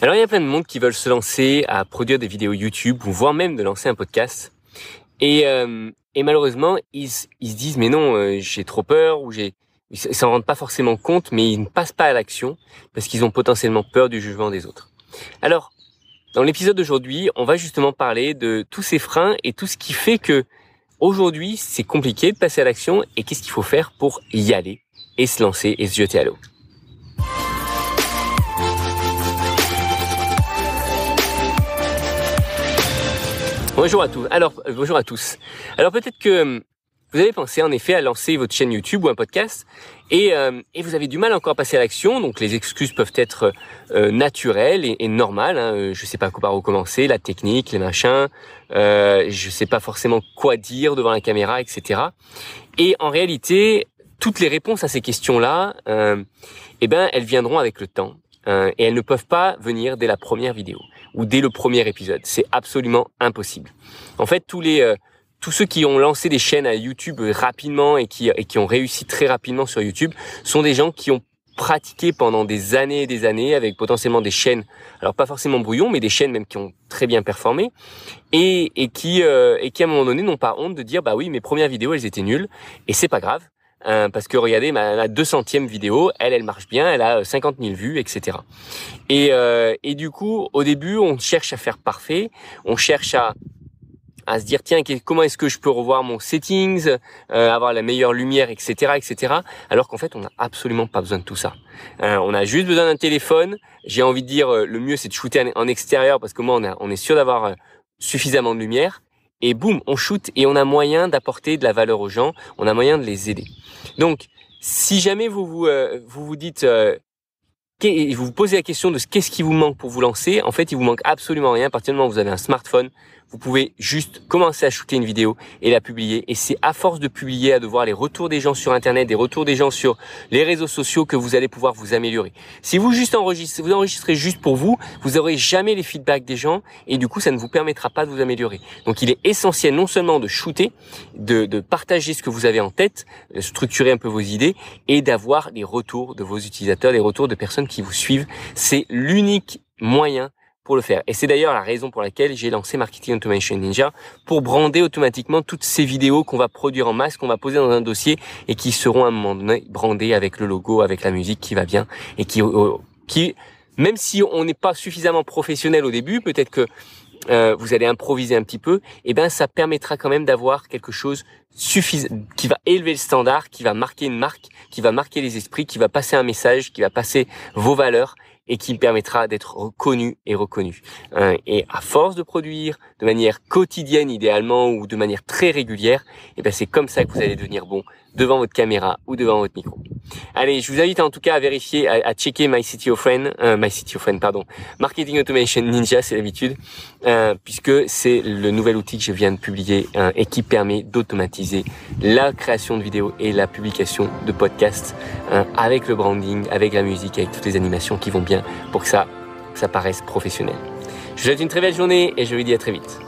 Alors il y a plein de monde qui veulent se lancer à produire des vidéos YouTube ou voire même de lancer un podcast. Et malheureusement, ils se disent mais non, j'ai trop peur ou ils s'en rendent pas forcément compte, mais ils ne passent pas à l'action parce qu'ils ont potentiellement peur du jugement des autres. Alors, dans l'épisode d'aujourd'hui, on va justement parler de tous ces freins et tout ce qui fait que aujourd'hui, c'est compliqué de passer à l'action et qu'est-ce qu'il faut faire pour y aller et se lancer et se jeter à l'eau. Bonjour à tous. Bonjour à tous. Alors peut-être que vous avez pensé en effet à lancer votre chaîne YouTube ou un podcast et vous avez du mal encore à passer à l'action. Donc les excuses peuvent être naturelles et normales. Hein. Je sais pas par où commencer, la technique, les machins. Je sais pas forcément quoi dire devant la caméra, etc. Et en réalité, toutes les réponses à ces questions-là, elles viendront avec le temps. Et elles ne peuvent pas venir dès la première vidéo ou dès le premier épisode. C'est absolument impossible. En fait, tous ceux qui ont lancé des chaînes à YouTube rapidement et qui ont réussi très rapidement sur YouTube sont des gens qui ont pratiqué pendant des années et des années avec potentiellement des chaînes, alors pas forcément brouillon, mais des chaînes même qui ont très bien performé et qui à un moment donné n'ont pas honte de dire bah oui, mes premières vidéos elles étaient nulles et c'est pas grave. Parce que regardez, ma 200e vidéo, elle marche bien, elle a 50 000 vues, etc. Et du coup, au début, on cherche à faire parfait, on cherche à se dire tiens, comment est-ce que je peux revoir mon settings, avoir la meilleure lumière, etc., etc. Alors qu'en fait, on n'a absolument pas besoin de tout ça. On a juste besoin d'un téléphone. J'ai envie de dire le mieux, c'est de shooter en extérieur parce que moi, on est sûr d'avoir suffisamment de lumière. Et boum, on shoot et on a moyen d'apporter de la valeur aux gens, on a moyen de les aider. Donc, si jamais vous vous dites, vous vous posez la question de qu'est-ce qui vous manque pour vous lancer, en fait, il vous manque absolument rien. À partir du moment où vous avez un smartphone, vous pouvez juste commencer à shooter une vidéo et la publier. Et c'est à force de publier, à de voir les retours des gens sur Internet, des retours des gens sur les réseaux sociaux que vous allez pouvoir vous améliorer. Si vous enregistrez juste pour vous, vous n'aurez jamais les feedbacks des gens et du coup, ça ne vous permettra pas de vous améliorer. Donc, il est essentiel non seulement de shooter, de partager ce que vous avez en tête, de structurer un peu vos idées et d'avoir les retours de vos utilisateurs, les retours de personnes qui vous suivent. C'est l'unique moyen pour le faire. Et c'est d'ailleurs la raison pour laquelle j'ai lancé Marketing Automation Ninja pour brander automatiquement toutes ces vidéos qu'on va produire en masse, qu'on va poser dans un dossier et qui seront à un moment donné brandées avec le logo, avec la musique qui va bien et qui même si on n'est pas suffisamment professionnel au début, peut-être que vous allez improviser un petit peu, et ça permettra quand même d'avoir quelque chose qui va élever le standard, qui va marquer une marque, qui va marquer les esprits, qui va passer un message, qui va passer vos valeurs et qui permettra d'être reconnu et reconnu. Et à force de produire de manière quotidienne idéalement ou de manière très régulière, c'est comme ça que vous allez devenir bon devant votre caméra ou devant votre micro. Allez, je vous invite en tout cas à vérifier, à checker Marketing Automation Ninja, c'est l'habitude, puisque c'est le nouvel outil que je viens de publier et qui permet d'automatiser la création de vidéos et la publication de podcasts avec le branding, avec la musique, avec toutes les animations qui vont bien pour que ça paraisse professionnel. Je vous souhaite une très belle journée et je vous dis à très vite.